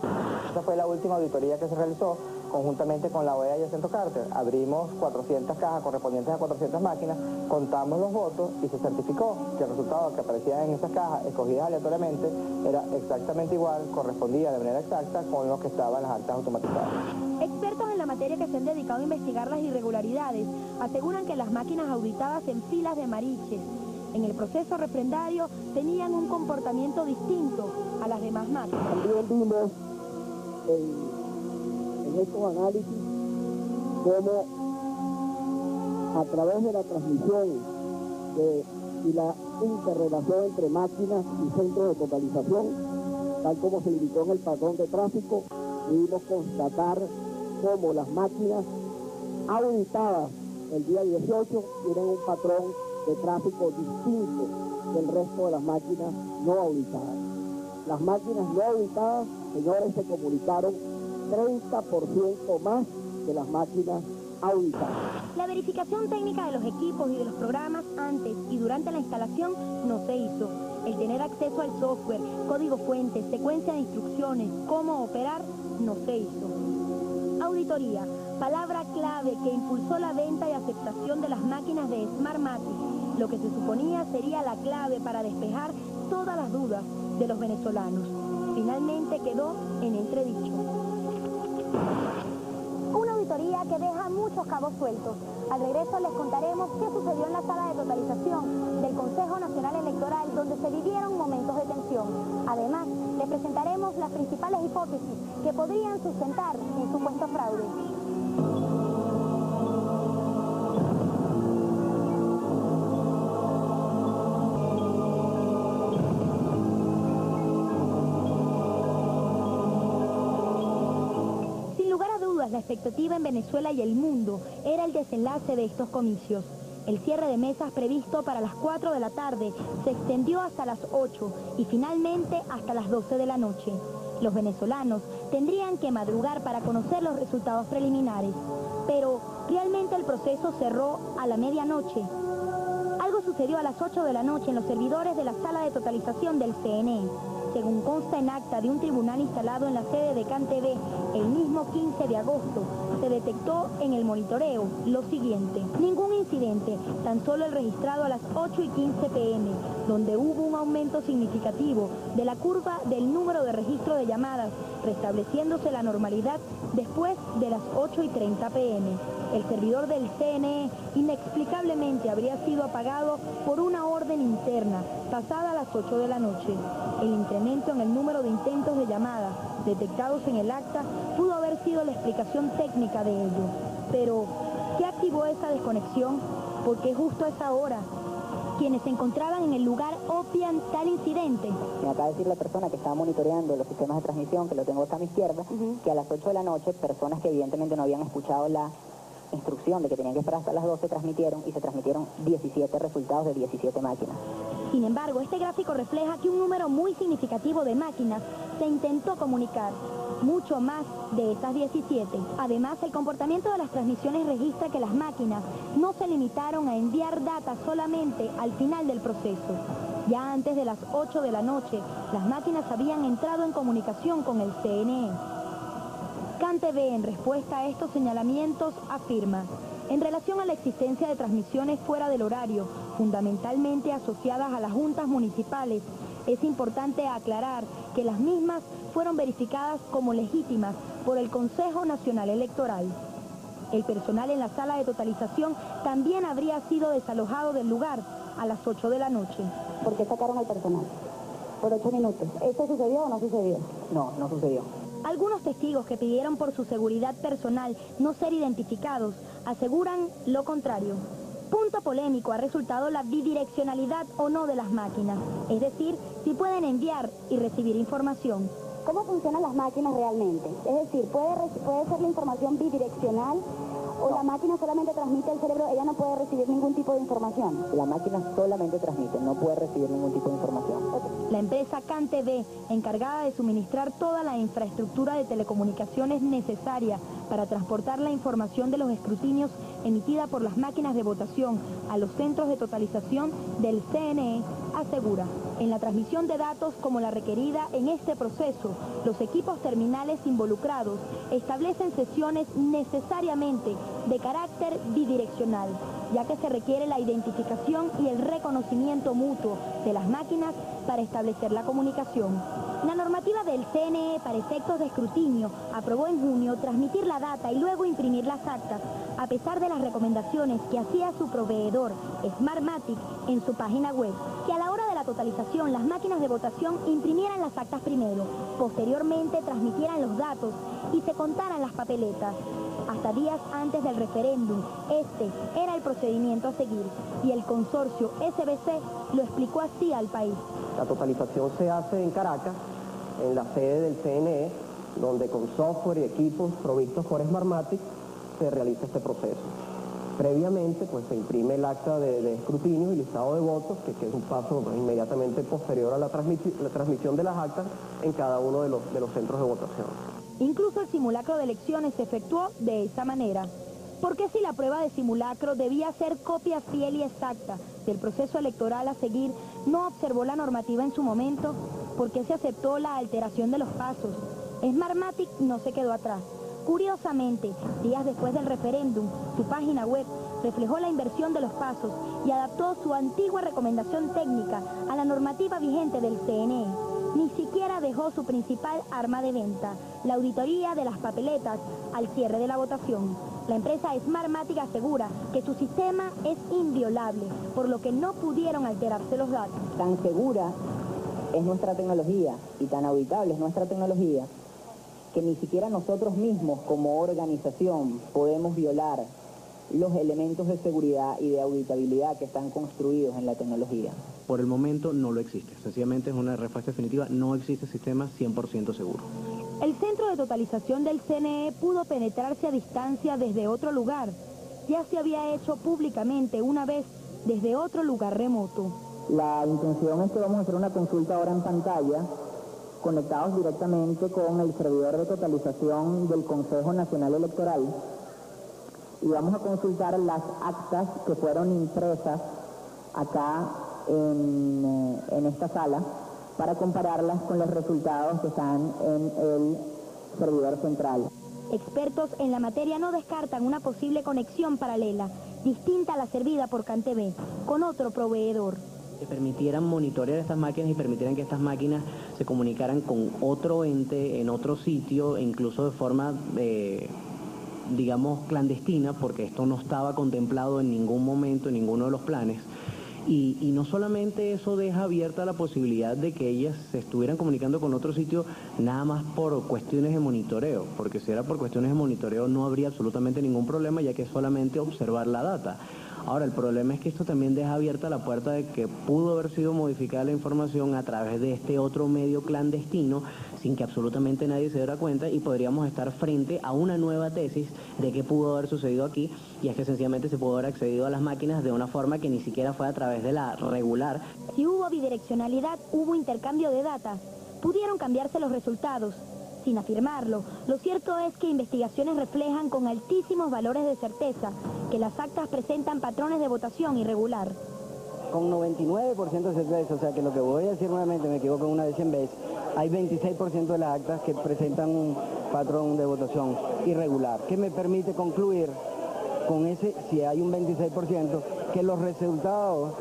Esta fue la última auditoría que se realizó conjuntamente con la OEA y el Centro Carter. Abrimos 400 cajas correspondientes a 400 máquinas, contamos los votos y se certificó que el resultado que aparecía en esas cajas, escogidas aleatoriamente, era exactamente igual, correspondía de manera exacta con lo que estaba en las actas automatizadas. Expertos en la materia que se han dedicado a investigar las irregularidades aseguran que las máquinas auditadas en filas de mariches en el proceso refrendario tenían un comportamiento distinto a las demás máquinas. También vimos en estos análisis cómo a través de la transmisión y la interrelación entre máquinas y centros de totalización, tal como se indicó en el patrón de tráfico, pudimos constatar cómo las máquinas auditadas el día 18 tienen un patrón de tráfico distinto del resto de las máquinas no auditadas. Las máquinas no auditadas, señores, se comunicaron 30% más que las máquinas auditadas. La verificación técnica de los equipos y de los programas antes y durante la instalación no se hizo. El tener acceso al software, código fuente, secuencia de instrucciones, cómo operar, no se hizo. Auditoría, palabra clave que impulsó la venta y aceptación de las máquinas de Smartmatic, lo que se suponía sería la clave para despejar todas las dudas de los venezolanos. Finalmente quedó en entredicho. Una auditoría que deja muchos cabos sueltos. Al regreso les contaremos qué sucedió en la sala de totalización del Consejo Nacional Electoral, donde se vivieron momentos de tensión. Además, les presentaremos las principales hipótesis que podrían sustentar un supuesto fraude. La expectativa en Venezuela y el mundo era el desenlace de estos comicios. El cierre de mesas previsto para las 4 de la tarde se extendió hasta las 8 y finalmente hasta las 12 de la noche. Los venezolanos tendrían que madrugar para conocer los resultados preliminares. Pero, ¿realmente el proceso cerró a la medianoche? Algo sucedió a las 8 de la noche en los servidores de la sala de totalización del CNE. Según consta en acta de un tribunal instalado en la sede de CanTV, el mismo 15 de agosto, se detectó en el monitoreo lo siguiente. Ningún incidente, tan solo el registrado a las 8:15 p.m., donde hubo un aumento significativo de la curva del número de registro de llamadas, restableciéndose la normalidad después de las 8:30 p.m. El servidor del CNE inexplicablemente habría sido apagado por una orden interna, pasada a las 8 de la noche. El incremento en el número de intentos de llamadas detectados en el acta pudo haber sido la explicación técnica de ello. Pero, ¿qué activó esa desconexión? ¿Por qué justo a esa hora? Quienes se encontraban en el lugar obvian tal incidente. Me acaba de decir la persona que estaba monitoreando los sistemas de transmisión, que lo tengo acá a mi izquierda, que a las 8 de la noche, personas que evidentemente no habían escuchado la instrucción de que tenían que esperar hasta las 12 transmitieron y se transmitieron 17 resultados de 17 máquinas. Sin embargo, este gráfico refleja que un número muy significativo de máquinas se intentó comunicar, mucho más de esas 17. Además, el comportamiento de las transmisiones registra que las máquinas no se limitaron a enviar data solamente al final del proceso. Ya antes de las 8 de la noche, las máquinas habían entrado en comunicación con el CNE. CanTV, en respuesta a estos señalamientos, afirma: en relación a la existencia de transmisiones fuera del horario, fundamentalmente asociadas a las juntas municipales, es importante aclarar que las mismas fueron verificadas como legítimas por el Consejo Nacional Electoral. El personal en la sala de totalización también habría sido desalojado del lugar a las 8 de la noche. ¿Por qué sacaron al personal? Por 8 minutos. ¿Esto sucedió o no sucedió? No, no sucedió. Algunos testigos que pidieron por su seguridad personal no ser identificados aseguran lo contrario. Punto polémico ha resultado la bidireccionalidad o no de las máquinas, es decir, si pueden enviar y recibir información. ¿Cómo funcionan las máquinas realmente? Es decir, ¿puede ser la información bidireccional o la máquina solamente transmite al cerebro, ella no puede recibir ningún tipo de información? La máquina solamente transmite, no puede recibir ningún tipo de información. La empresa CanTV, encargada de suministrar toda la infraestructura de telecomunicaciones necesaria para transportar la información de los escrutinios emitida por las máquinas de votación a los centros de totalización del CNE, asegura: en la transmisión de datos como la requerida en este proceso, los equipos terminales involucrados establecen sesiones necesariamente de carácter bidireccional, ya que se requiere la identificación y el reconocimiento mutuo de las máquinas para establecer la comunicación. La normativa del CNE para efectos de escrutinio aprobó en junio transmitir la data y luego imprimir las actas, a pesar de las recomendaciones que hacía su proveedor, Smartmatic, en su página web, que a la hora de la totalización las máquinas de votación imprimieran las actas primero, posteriormente transmitieran los datos y se contaran las papeletas. Hasta días antes del referéndum, este era el procedimiento a seguir y el consorcio SBC lo explicó así al país. La totalización se hace en Caracas, en la sede del CNE, donde con software y equipos provistos por Smartmatic se realiza este proceso. Previamente, pues se imprime el acta de escrutinio y listado de votos, que es un paso inmediatamente posterior a la transmisión de las actas en cada uno de los centros de votación. Incluso el simulacro de elecciones se efectuó de esa manera. ¿Por qué si la prueba de simulacro debía ser copia fiel y exacta del proceso electoral a seguir, no observó la normativa en su momento? ¿Por qué se aceptó la alteración de los pasos? Smartmatic no se quedó atrás. Curiosamente, días después del referéndum, su página web reflejó la inversión de los pasos y adaptó su antigua recomendación técnica a la normativa vigente del CNE. Ni siquiera dejó su principal arma de venta, la auditoría de las papeletas, al cierre de la votación. La empresa Smartmatic asegura que su sistema es inviolable, por lo que no pudieron alterarse los datos. Tan segura es nuestra tecnología y tan auditable es nuestra tecnología que ni siquiera nosotros mismos como organización podemos violar los elementos de seguridad y de auditabilidad que están construidos en la tecnología. Por el momento no lo existe, sencillamente es una respuesta definitiva, no existe sistema 100% seguro. El centro de totalización del CNE pudo penetrarse a distancia desde otro lugar. Ya se había hecho públicamente una vez desde otro lugar remoto. La intención es que vamos a hacer una consulta ahora en pantalla, conectados directamente con el servidor de totalización del Consejo Nacional Electoral, y vamos a consultar las actas que fueron impresas acá en esta sala para compararlas con los resultados que están en el servidor central. Expertos en la materia no descartan una posible conexión paralela, distinta a la servida por CanTV, con otro proveedor. Que permitieran monitorear estas máquinas y permitieran que estas máquinas se comunicaran con otro ente en otro sitio, e incluso de forma, digamos, clandestina, porque esto no estaba contemplado en ningún momento, en ninguno de los planes. Y no solamente eso deja abierta la posibilidad de que ellas se estuvieran comunicando con otro sitio nada más por cuestiones de monitoreo, porque si era por cuestiones de monitoreo no habría absolutamente ningún problema, ya que es solamente observar la data. Ahora, el problema es que esto también deja abierta la puerta de que pudo haber sido modificada la información a través de este otro medio clandestino sin que absolutamente nadie se diera cuenta, y podríamos estar frente a una nueva tesis de qué pudo haber sucedido aquí, y es que sencillamente se pudo haber accedido a las máquinas de una forma que ni siquiera fue a través de la regular. Si hubo bidireccionalidad, hubo intercambio de datos, pudieron cambiarse los resultados. Sin afirmarlo, lo cierto es que investigaciones reflejan con altísimos valores de certeza que las actas presentan patrones de votación irregular. Con 99% de certeza, o sea que lo que voy a decir nuevamente, me equivoco una vez 100 veces, hay 26% de las actas que presentan un patrón de votación irregular, que me permite concluir con ese, si hay un 26%, que los resultados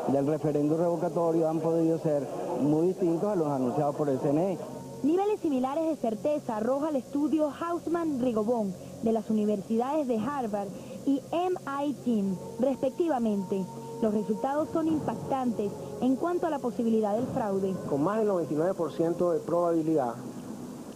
del referéndum revocatorio han podido ser muy distintos a los anunciados por el CNE. Niveles similares de certeza arroja el estudio Hausmann-Rigobon de las universidades de Harvard y MIT, respectivamente. Los resultados son impactantes en cuanto a la posibilidad del fraude. Con más del 99% de probabilidad,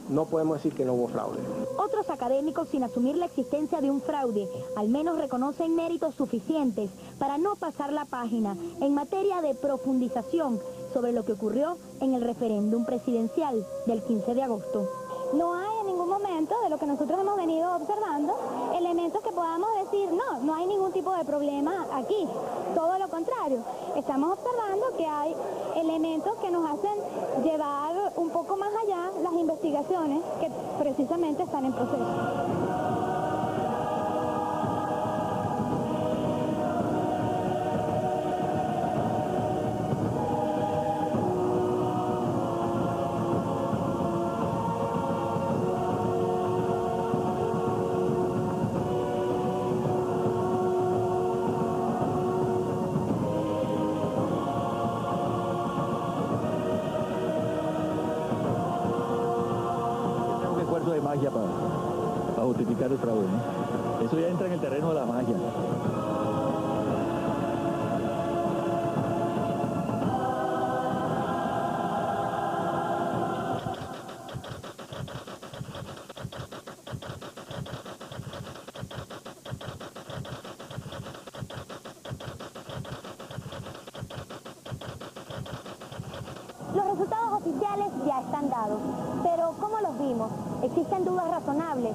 no podemos decir que no hubo fraude. Otros académicos, sin asumir la existencia de un fraude, al menos reconocen méritos suficientes para no pasar la página en materia de profundización sobre lo que ocurrió en el referéndum presidencial del 15 de agosto. No hay en ningún momento, de lo que nosotros hemos venido observando, elementos que podamos decir, no hay ningún tipo de problema aquí. Todo lo contrario, estamos observando que hay elementos que nos hacen llevar un poco más allá las investigaciones que precisamente están en proceso. De magia para justificar el fraude, ¿no? Eso ya entra en el terreno de la magia. Los resultados oficiales ya están dados, pero ¿cómo los vimos? Existen dudas razonables.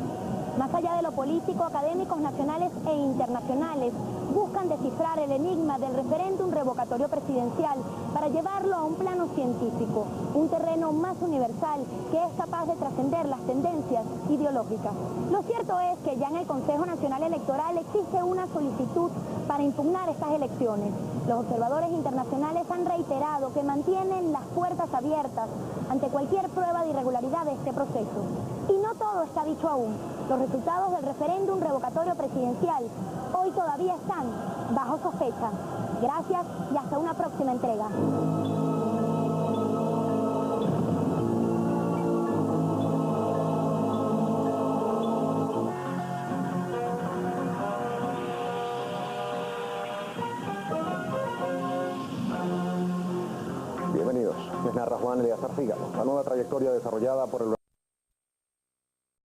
Más allá de lo político, académicos nacionales e internacionales buscan descifrar el enigma del referéndum revocatorio presidencial para llevarlo a un plano científico, un terreno más universal que es capaz de trascender las tendencias ideológicas. Lo cierto es que ya en el Consejo Nacional Electoral existe una solicitud para impugnar estas elecciones. Los observadores internacionales han reiterado que mantienen las puertas abiertas ante cualquier prueba de irregularidad de este proceso. Y no todo está dicho aún. Los resultados del referéndum revocatorio presidencial hoy todavía están bajo sospecha. Gracias y hasta una próxima entrega. Bienvenidos. Les narra Juan Eleazar Fígaro. La nueva trayectoria desarrollada por el